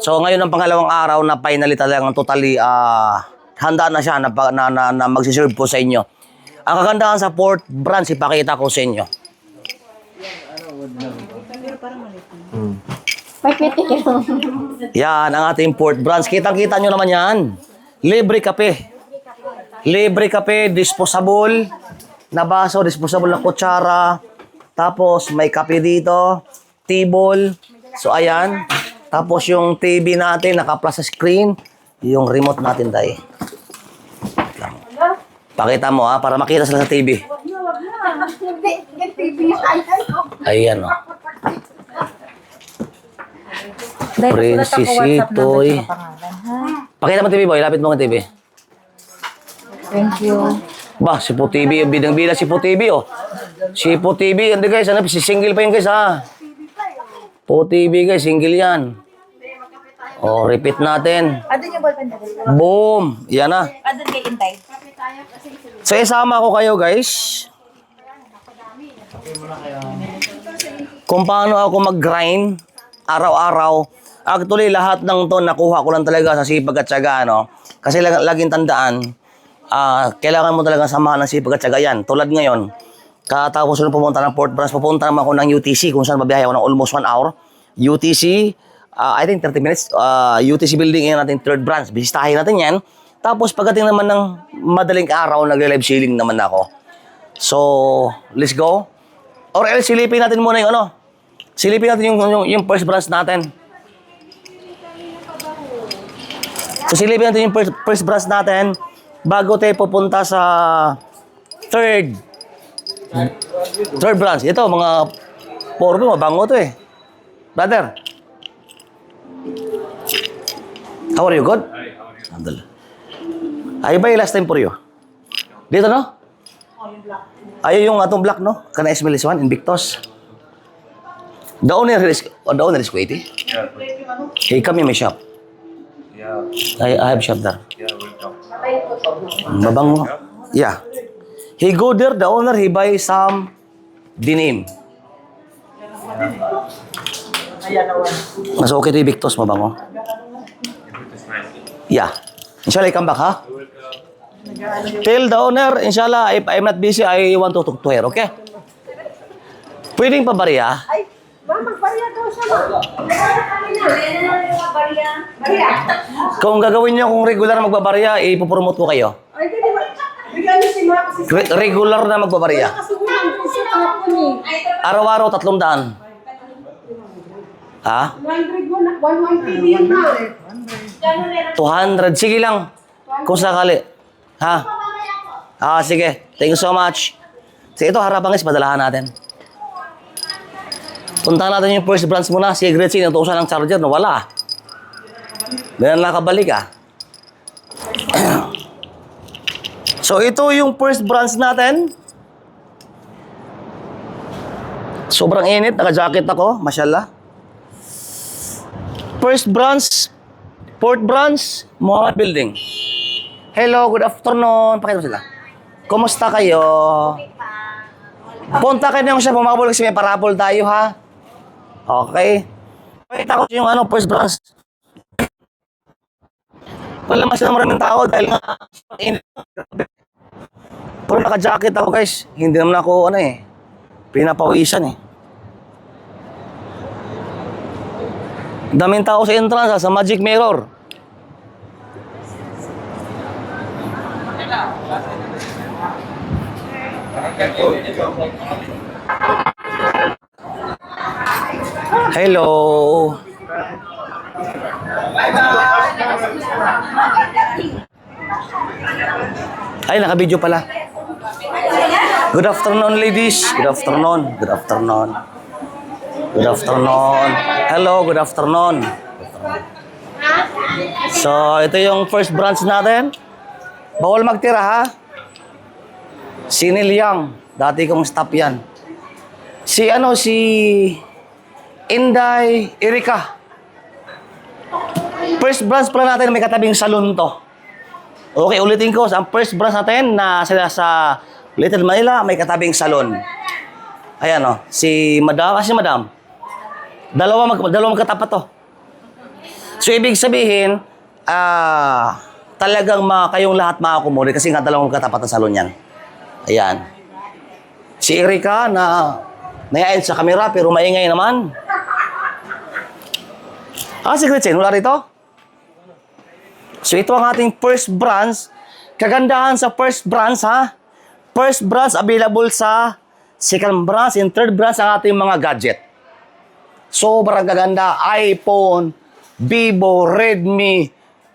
So ngayon ang pangalawang araw na finally talagang totally handa na siya na magsiserve po sa inyo. Ang kagandahan sa Port Branch, ipakita ko sa inyo. Yan, ang ating Port Branch. Kitang-kita nyo naman yan. Libre kape. Libre kape, disposable na baso, disposable na kutsara. Tapos may kape dito, table. So ayan. Tapos yung TV natin, naka-plus sa screen. Yung remote natin tayo. Pakita mo para makita sila sa TV. Ayan o. Princess Itoy. Pakita mo TV boy, lapit mo ng TV. Thank you. Ba, si Po TV, bidang-bida si Po TV oh. Si Po TV, hindi guys, si single pa yun guys ha. Po TV guys, single yan. Oh, repeat natin. Adun yung ballpen na. Boom! Yan na. Adun kay Intay. So, isama ko kayo guys. Kung paano ako mag-grind araw-araw. Actually, lahat ng to nakuha ko lang talaga sa sipag at tiyaga, no? Kasi laging tandaan, kailangan mo talaga samahan ng sipag at tiyaga yan. Tulad ngayon, katapos ko pumunta ng Port Branch, pupunta naman ako ng UTC kung saan mabiyahe ako ng almost 1 hour. UTC, I think 30 minutes. UTC building yan natin, 3rd branch. Bisitahin natin yan. Tapos pagdating naman ng madaling araw, nagle-live shilling naman ako. So, let's go. Or else, silipin natin muna yung ano. Silipin natin yung first branch natin. So, silipin natin yung first branch natin bago tayo pupunta sa third branch. Ito, mga porno, mabango to eh. Brother. How are you? Good? Alhamdulillah. Ay ba yung last time for you? Dito, no? Ay, yung atong black, no? Kana smell this one, Invictus. The owner is Kuwaiti? Yeah. He come in my shop. Yeah. I have shop there. Yeah, welcome. Mabango. Yeah. He go there, the owner, he buy some denim. Mas okay to Invictus, mabango. It's nice. Yeah. Inshallah, I come back, ha? Tell the owner, inshallah, if I'm not busy, I want to talk to her, okay? Pwedeng pabariya? Ay, magpariya daw siya. Kung gagawin niyo kung regular na magbabarya, ipopromote ko kayo. Ay, di ba? Bigyan niyo si Mark. Regular na magbabarya. Kasugunan ko siya kahapon eh. Araw-araw, 300. Ha? 100 mo na, 150 yun na. 200. Sige lang. Kung sakali. Ha? Sige. Thank you so much. Sige, ito harapan guys, padalahan natin. Puntahan natin yung first branch muna. Si Gretchen, natuusan ng charger, nawala. Ganyan nakabalik So, ito yung first branch natin. Sobrang init. Naka-jacket ako. Mashallah. First branch, Port Branch, Muhammad Building. Hello, good afternoon. Pakita mo sila. Kumusta kayo? Punta kayo na yung siya, pumabol kasi may parabol tayo, ha? Okay. Pakita ko yung first branch. Wala mas na maraming tao dahil nga pero naka-jacket ako, guys. Hindi naman ako, pinapawisan, Daming tao sa entrance, sa Magic Mirror. Hello. Ay, naka-video pala. Good afternoon, ladies. Good afternoon. Good afternoon. Good afternoon. Hello, good afternoon. So, ito yung first branch natin. Bawal magtira, ha? Si Neil Young. Dati kong staff yan. Si Inday Erika. First branch pala natin, may katabing salon to. Okay, ulitin ko. Ang first branch natin na sa Little Manila, may katabing salon. Ayan, si Madam. Dalawa magkatapat to. So, ibig sabihin, talagang kayong lahat makakumuli kasi nga dalawang katapat na salon yan. Ayan. Si Erika na nayain sa kamera pero maingay naman. Si Gretchen, wala rito? So, ito ang ating first branch. Kagandahan sa first branch, ha? First branch available sa second branch and third branch ang ating mga gadget. Sobrang gaganda. iPhone, Vivo, Redmi,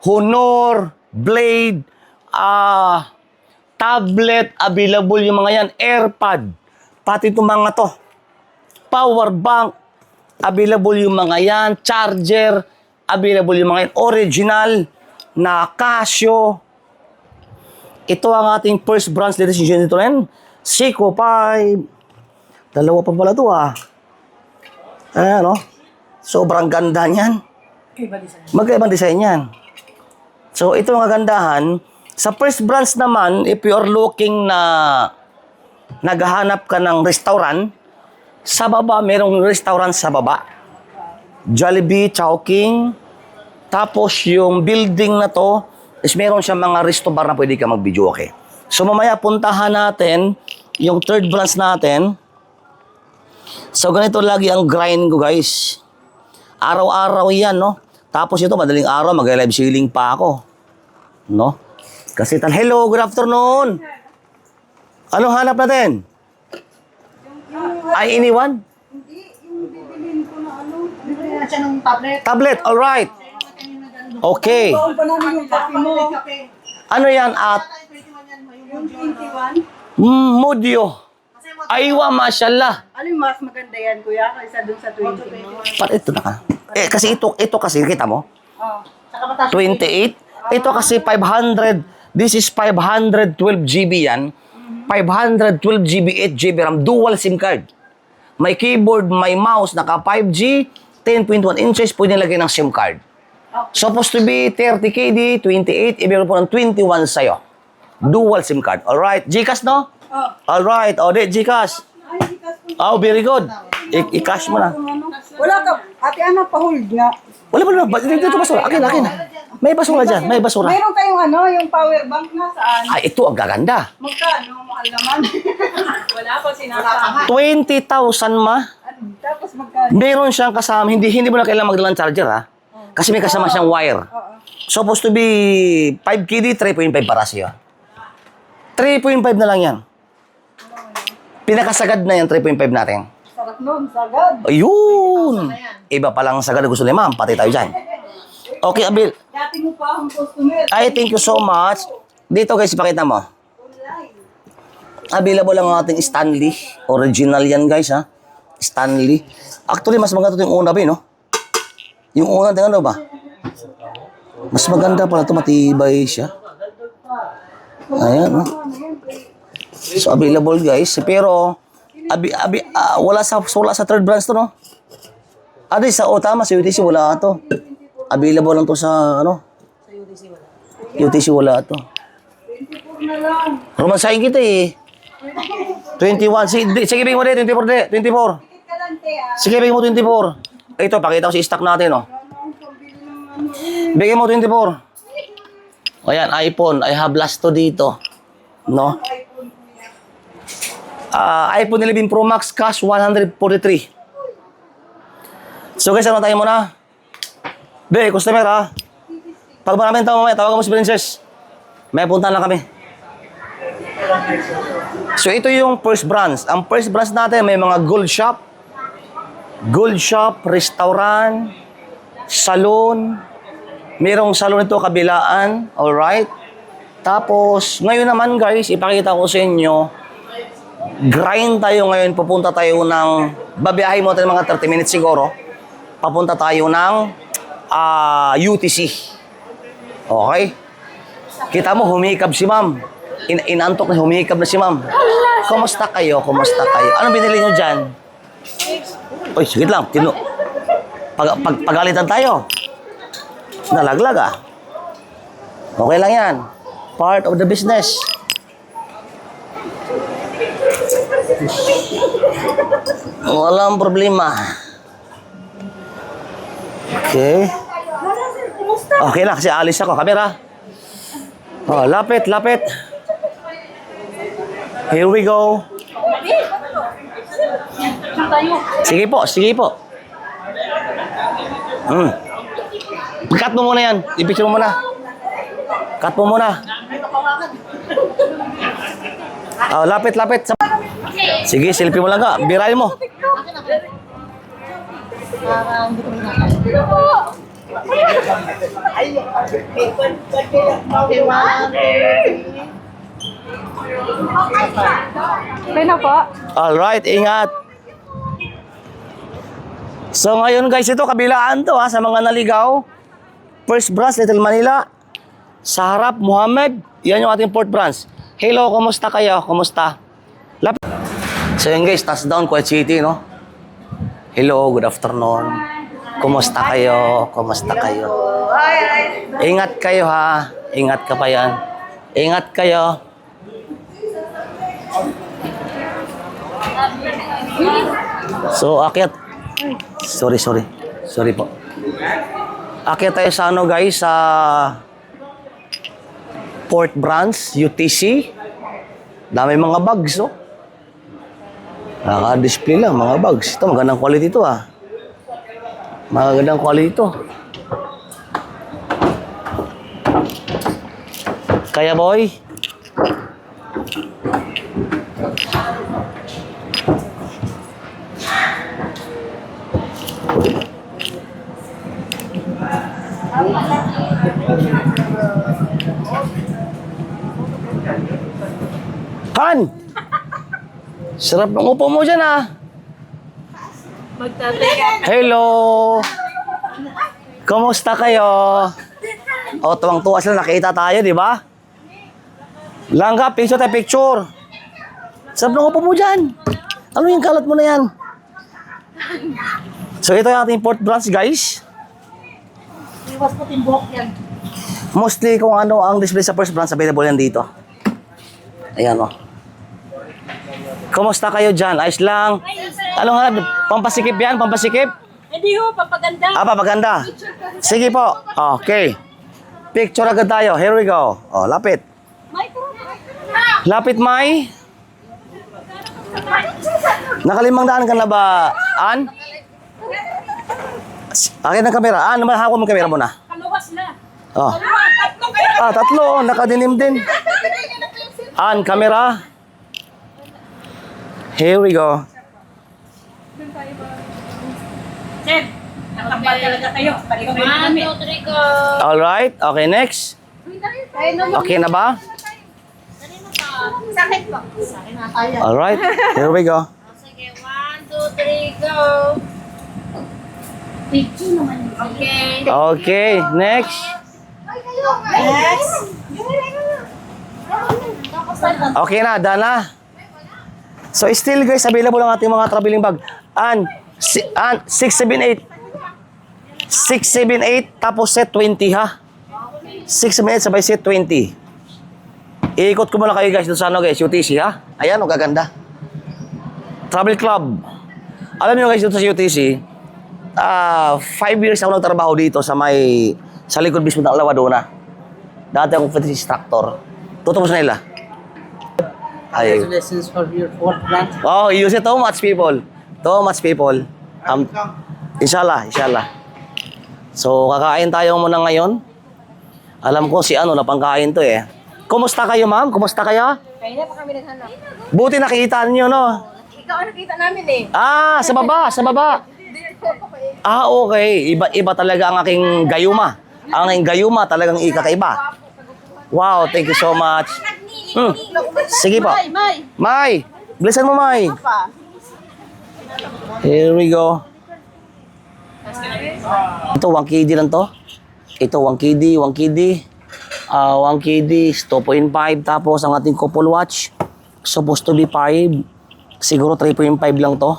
Honor, Blade, tablet, available yung mga yan. AirPod, pati itong mga to. Power bank, available yung mga yan. Charger, available yung mga yan. Original na Casio. Ito ang ating first branch, ladies and gentlemen. Seiko 5. Dalawa pa pala ito, Ayan, sobrang ganda niyan. Magkaibang design yan. So, ito ang kagandahan. Sa first branch naman, if you are looking na naghahanap ka ng restaurant, sa baba, merong restaurant sa baba. Jollibee, Chowking. Tapos, yung building na to, is meron siyang mga resto bar na pwede ka mag-video, okay? So, mamaya puntahan natin yung third branch natin. So, ganito lagi ang grind ko, guys. Araw-araw yan, no? Tapos ito, madaling araw, mag-live selling pa ako. No? Kasi hello, good afternoon. Anong hanap natin? Ay, iniwan? Hindi, yung bibilin ko na bibili na siya ng tablet. Tablet, alright. Okay. Baon pa namin yung kape mo. Ano yan at? Yung 21. Modio. Aywa, mashallah. Alin mas maganda yan, kuya, kaysa dun sa 20 mo? Ito na ka. Kasi ito kasi, kita mo? Oh. Saka mataas. 28. Ito kasi 500. This is 512 GB yan. 512 GB, 8 GB RAM. Dual SIM card. May keyboard, may mouse, naka 5G, 10.1 inches, pwede nilagay ng SIM card. Supposed to be 30 KD, 28, ibigay po ng 21 sa'yo. Dual SIM card. Alright. Gcash, no? Oh. Alright. O, di, Gcash. Ay, ikas ko. Oh, very good. I-cash mo na. Wala ka. Ate Ana, pa-hold nga. Wala. Dito basura. Akin. May basura dyan. May basura. Meron kayong yung power bank na saan? Ay, ito ang gaganda. Magkano? Mahal naman. Wala pa sinasama. 20,000 ma. Tapos magkano? Meron siyang kasama. Hindi mo na kailangan magdala ng charger, ha? Kasi may kasama siyang wire. Supposed to be 5 KD, 3.5 para sa'yo. 3.5 na lang yan. Pinakasagad na yan, 3.5 natin. Sarap nun, sagad. Ayun! Iba palang sagad na gusto ni ma'am. Pati tayo dyan. Okay, Abil. Dati mo pa akong customer. Ay, thank you so much. Dito guys, ipakita mo. Available ang ating Stanley. Original yan guys, ha? Stanley. Actually, mas maganda ito yung una ba, no? Yung una, tingnan ba? Mas maganda pala ito, matibay siya. Ayan, no? So, available guys. Pero, wala sa third branch to, no? Di sa tama, sa UTC wala ito. Available lang to sa, UTC wala ito. 24 na lang. Romansahin kita eh. 21. Sige, bigyan mo din. 24. Tikit ka lang, te, Sige, bigyan mo 24. Ito, pakita ko si stock natin, no? Bigyan mo 24. O yan, iPhone. I have last to dito. No? iPhone 11 Pro Max cash 143. So guys, ano tayo muna? Be, customer ha. Pag maraming tao mamaya, tawagan mo si Princess. May punta lang kami. So ito yung first branch. Ang first branch natin may mga gold shop, restaurant, salon. Merong salon ito kabilaan. Alright. Tapos, ngayon naman guys, ipakita ko sa inyo, grind tayo ngayon. Pupunta tayo ng, babiyahin mo tayo mga 30 minutes siguro. Papunta tayo ng UTC. Okay? Kita mo, humikab si ma'am. Inantok na humikab na si ma'am. Kumusta kayo? Anong binili nyo dyan? Uy, sige lang. Pagalitan tayo. Nalaglag Okay lang yan. Part of the business. Walang problema. Okay. Okay na, kasi alis ako. Camera. Oh, lapit, lapit. Here we go. Sige po, sige po. Cut mo muna yan. I-picture mo muna. Cut mo muna. Oh, lapit, lapit. Sige, selfie mo lang ka. Birahin mo. Okay na po. Alright, ingat. So ngayon guys, ito kabilaan to ha, sa mga naligaw. First branch, Little Manila. Sa harap, Muhammad. Yan yung ating fourth branch. Hello, kumusta kayo? Kumusta? So yun guys, touchdown, Kuwait City, no? Hello, good afternoon. Kumusta kayo? Kumusta kayo? Ingat kayo ha. Ingat ka pa yan. Ingat kayo. So, akyat. Sorry. Sorry po. Akyat tayo sa ano guys, sa Port Branch, UTC. Dami mga bags, oh. Naka-display lang, mga bags. Ito, magandang quality ito, ah. Magandang quality ito. Kaya, boy. Han! Sarap ng upo mo dyan, ah. Hello! Kumusta kayo? O, tuwang-tuwa sila. Nakita tayo, di ba? Langga, picture tayo, picture. Sarap ng upo mo dyan. Ano yung kalat mo na yan? So, ito yung ating fourth branch, guys. Iwas po timbok yan. Mostly kung ano ang display sa first branch, available yan dito. Ayan, o. Kumusta kayo dyan? Ayos lang. Ano nga? Pampasikip yan? Pampasikip? Hindi ho, papaganda. Ah, papaganda. Sige po. Okay. Picture agad tayo. Here we go. Oh, lapit. Lapit, Mai. Nakalimang daan ka na ba, An? Akin ang kamera. An, hawak mo ang kamera mo na. Kaluwas na. Oh. Tatlo kayo. Ah, tatlo. Oh, nakadilim din. An, kamera. Here we go. Sir, nakapal talaga kayo. Balik kayo kami. Alright. Okay, next. Okay na ba? Sakit po. Sakit na tayo. Alright. Here we go. Sige, 1, 2, 3, go. Picture naman. Okay. Okay, next. Next. Okay na, done na. So still guys, available ang ating mga traveling bag. And 678. 678 tapos set 20 ha. 678 sabay set 20. Iikot ko muna kayo guys doon sa ano guys, UTC ha. Ayan, ang gaganda. Travel Club. Alam niyo guys dito sa UTC, 5 years ako nagtrabaho dito sa likod mismo ng Lawadona. Dati akong fitness instructor. Tutupos na nila. Ay. Congratulations for your fourth branch. Oh, you see too much people. Too much people. Inshallah. So, kakain tayo muna ngayon. Alam ko si ano, napangkain to eh. Kumusta kayo, ma'am? Kumusta kayo? Kaya pa kami naghanap. Buti nakita niyo, no? Ikaw ang nakita namin eh. Ah, sa baba. Ah, okay. Iba talaga ang aking gayuma. Ang aking gayuma talagang ikakaiba. Wow, thank you so much. Sige po. Mai, bilisan mo, Mai. Here we go. Ito, 1 KD lang to. Ito, 1 KD. 1 KD is 2.5. Tapos, ang ating couple watch, supposed to be 5. Siguro 3.5 lang to.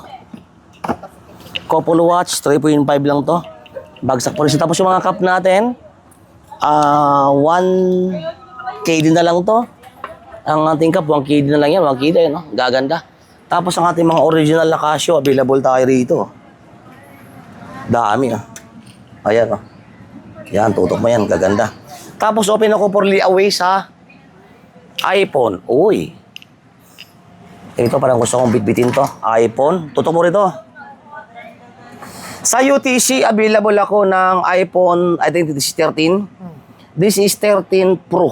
Couple watch, 3.5 lang to. Bagsak po rin siya. Tapos, yung mga cup natin, 1 KD na lang to. Ang ating cup, 1 KD na lang yan. 1 KD, no? Gaganda. Tapos ang ating mga original na Casio, available tayo rito. Dami, ah. Ayan, oh. Yan, tutok mo yan. Gaganda. Tapos open ako for layaway sa iPhone. Uy. Ito parang gusto kong bitbitin to. iPhone. Tutok mo rito. Sa UTC, available ako ng iPhone, I think this is 13. This is 13 Pro.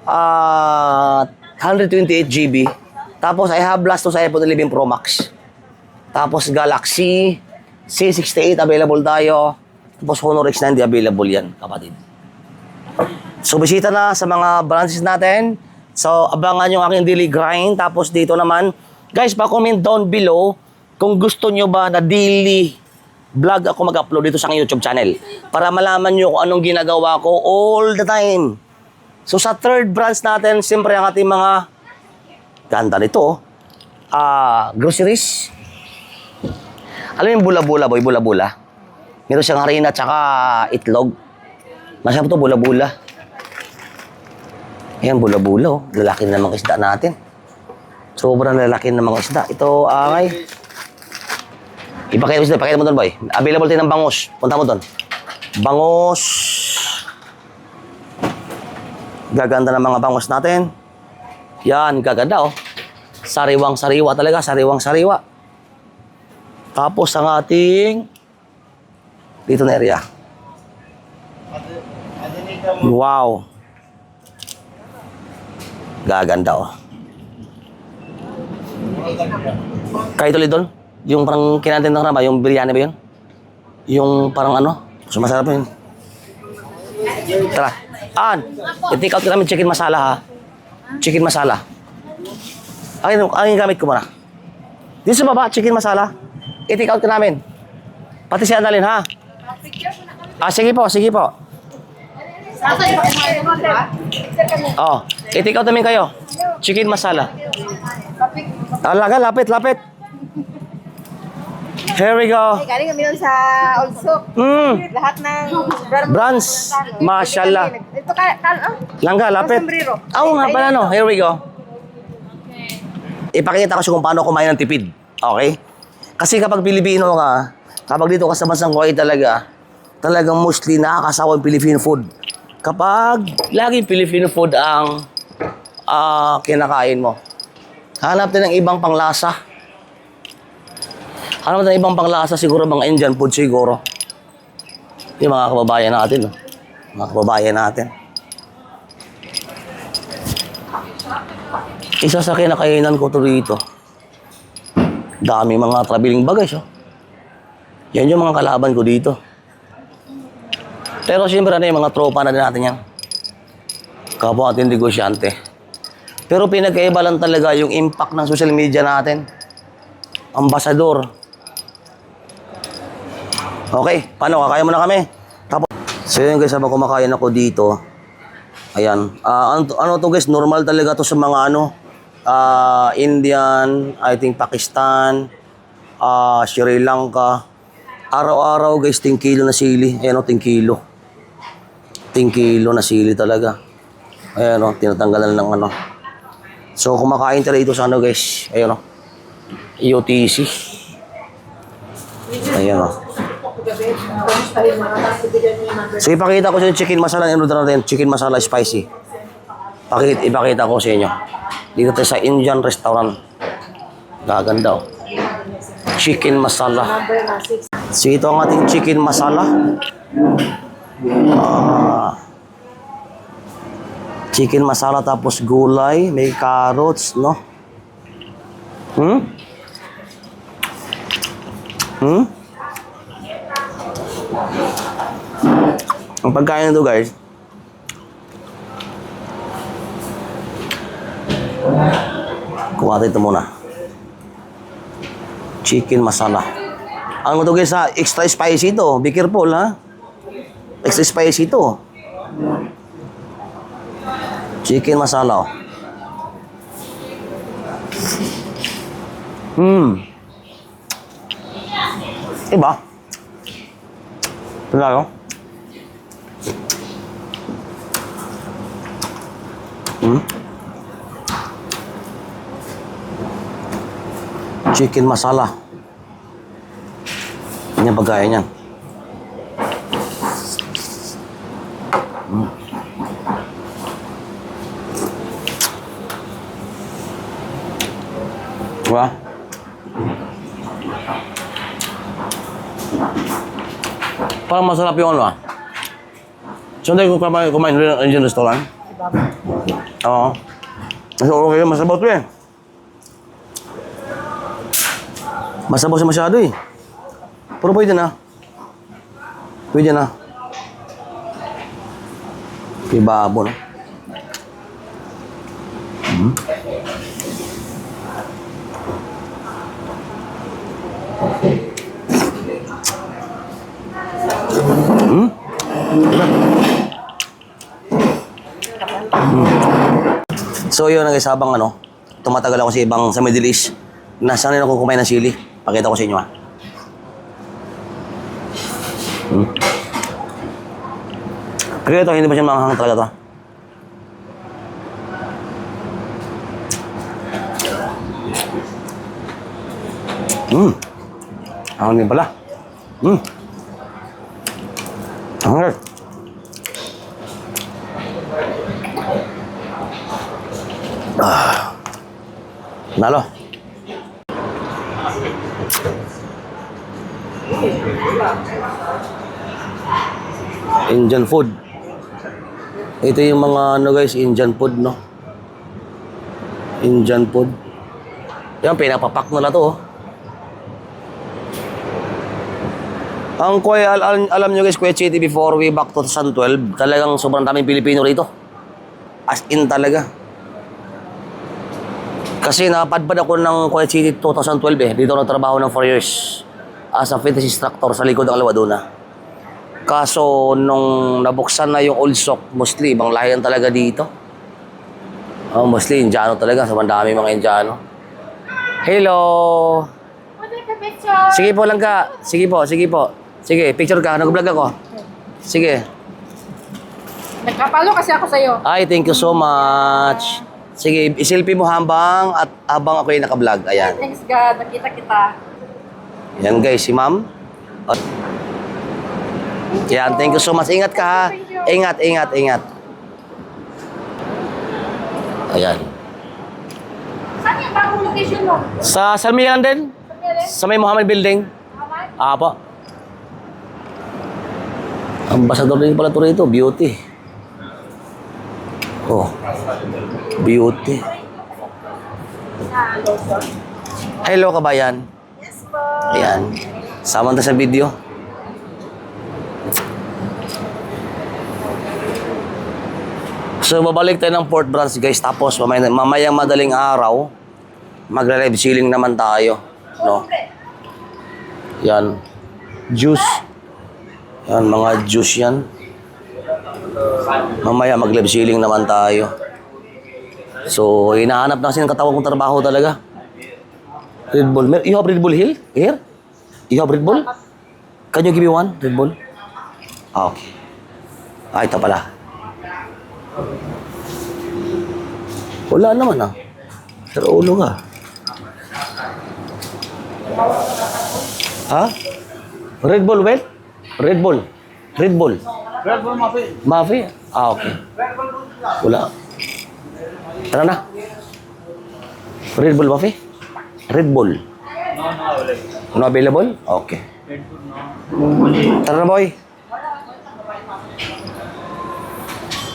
128 GB. Tapos I have last to sa iPhone 11 Pro Max. Tapos Galaxy C68 available tayo. Tapos Honor X90 available yan, kapatid. So bisita na sa mga branches natin. So abangan yung aking daily grind. Tapos dito naman, guys, pa-comment down below kung gusto nyo ba na daily vlog ako mag-upload dito sa aking YouTube channel. Para malaman nyo kung anong ginagawa ko all the time. So sa third branch natin, siyempre ang ating mga ganda nito, groceries. Alam mo yung bula-bula, boy, bula-bula. Meron siyang harina at saka itlog. Masarap to, bula-bula. Ayan, bula-bula, oh. Lalaki na mga isda natin. Sobrang lalaki na mga isda. Ito, ay. Ipakita mo doon, boy. Available tayo ng bangus. Punta mo doon. Bangus. Gaganda ng mga bangus natin. Yan, gaganda, oh. Sariwang-sariwa talaga, sariwang-sariwa. Tapos ang ating dito na area. Wow. Gaganda, oh. Kayo tuloy doon? Yung parang kinatin ng rama, yung biryani ba yun? Yung parang ano? Sumasarap yun. Tara. I-take out ko namin chicken masala, ha? Chicken masala. Ang gamit ko muna. Dito sa baba, chicken masala. I-take out ko namin. Pati si Annalyn, ha? Sige po, sige po. Oh, i-take out namin kayo. Chicken masala. Alaga, lapit. Here we go. Galing kami nun sa Old Souk. Lahat ng Brands. Mashallah. Ito Langga, lapit. sombrero. Oo nga pala, no. Here we go. Ipakita ko siya kung paano kumain ng tipid. Okay? Kasi kapag Pilipino ka, kapag dito ka sa bansang Kuwait talagang mostly nakakasawa yung Filipino food. Kapag laging Filipino food ang kinakain mo, hanap din ng ibang panglasa. Hanap din ng ibang panglasa, siguro mga Indian food siguro. Yung mga kababayan natin, no? Mga kababayan natin. Isa sa kinakainan ko to rito. Dami mga traveling bagay, oh. Yan yung mga kalaban ko dito. Pero siyempre ano yung mga tropa na din natin yan. Kapwa ating negosyante. Pero pinagkaiba lang talaga yung impact ng social media natin. Ambasador. Okay, paano? Kaya mo na kami. Tapos, so yun guys, habang kumakain ako dito, ayan. Ano to guys, normal talaga to sa mga Indian, I think Pakistan, Sri Lanka. Araw-araw guys, 10 kilo na sili. Ayan o, 10 kilo. 10 kilo na sili talaga. Ayan o, tinatanggalan ng ano. So, kumakain tayo dito sa guys. Ayan o. UTC. Ayan o. So, ipakita ko sa inyo chicken masala. Ano natin? Chicken masala spicy. Ipakita ko sa inyo. Dito tayo sa Indian restaurant. Gaganda o. Chicken masala. So, ito ang ating chicken masala. Chicken masala tapos gulay, may carrots, no? Ang pagkain nito, guys, kuha tayo ito muna. Chicken masala. Ang ito guys, extra spicy ito. Be careful, ha? Extra spicy ito. Chicken masala, oh. Iba? Ito na, oh. Chicken masala. Yan yung pagkain yan. Diba? Parang masarap yung ano ah. Sunday ko kumain rin ng Indian restaurant. Oo. Mas okay, masabaw to eh. Masabaw siya masyado eh. Pero pwede na. Pwede na. Ibabo no? So yun, guys, habang ano, tumatagal ako sa ibang sa Middle East, nasanay ako kumain ng sili. Pakita ko sa inyo ha. Pero ito, hindi ba siya manghang talaga to? Ang din pala. Ang good. Nalo. Indian food. Ito yung mga ano guys, Indian food no. Indian food. Yan, pinapapak nila to oh. Ang Kuya, alam nyo guys, Kuya Chitty, before way back 2012, talagang sobrang daming Pilipino rito. As in talaga. Kasi napadpad ako ng Kuya Chitty 2012 eh. Dito nagtrabaho ng 4 years as a fitness instructor sa likod ng Alawaduna. Kaso nung nabuksan na yung old stock, mostly ibang lahi yan talaga dito. Mostly Indiano talaga, sobrang dami mga Indiano. Hello! Sige po lang ka. Sige po, sige po. Sige, picture ka. Nag-vlog ako. Sige. Nagkapalo kasi ako sa'yo. Ay, thank you so much. Sige, iselfie mo habang ako yung naka-vlog. Ayan. Thanks God, nakita kita. Yan guys, si ma'am. Yan, thank you so much. Ingat ka ha. Ingat, ingat, ingat. Ayan. Saan yung bagong location mo? Sa Salmiran din? Sa may Muhammad Building. Apa. Ambassador din pala ito rito, beauty. Oh, beauty. Hello kabayan. Yes po. Ayan. Sama na sa video. So, babalik tayo ng Port Branch guys. Tapos, mamayang madaling araw, magre-live ceiling naman tayo. No? Yan. Juice. Yan, mga juice yan. Mamaya mag-live ceiling naman tayo. So, hinahanap na kasi ng katawan kong trabaho talaga. Red Bull. You have Red Bull Hill? Here? You have Red Bull? Can you give me one? Red Bull? Ah, okay. Ah, ito pala. Wala naman ah. Pero ulo ka. Ha? Red Bull, wait? Red Bull. Red Bull. Red Bull Mafia. Mafia? Ah, okay. Wala. Tara na. Red Bull Mafia? Red Bull. No available? Okay. Tara na, boy.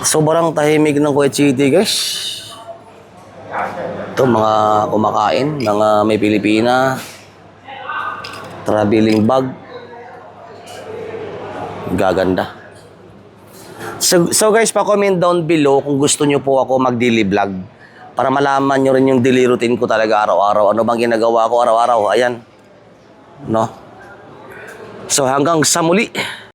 Sobrang tahimik ng Kuwait City, guys. Ito, mga kumakain, mga may Pilipina. Traveling bag. Gaganda. So guys, pa-comment down below kung gusto nyo po ako mag-daily vlog. Para malaman nyo rin yung daily routine ko talaga araw-araw. Ano bang ginagawa ko araw-araw. Ayan. No? So hanggang sa muli.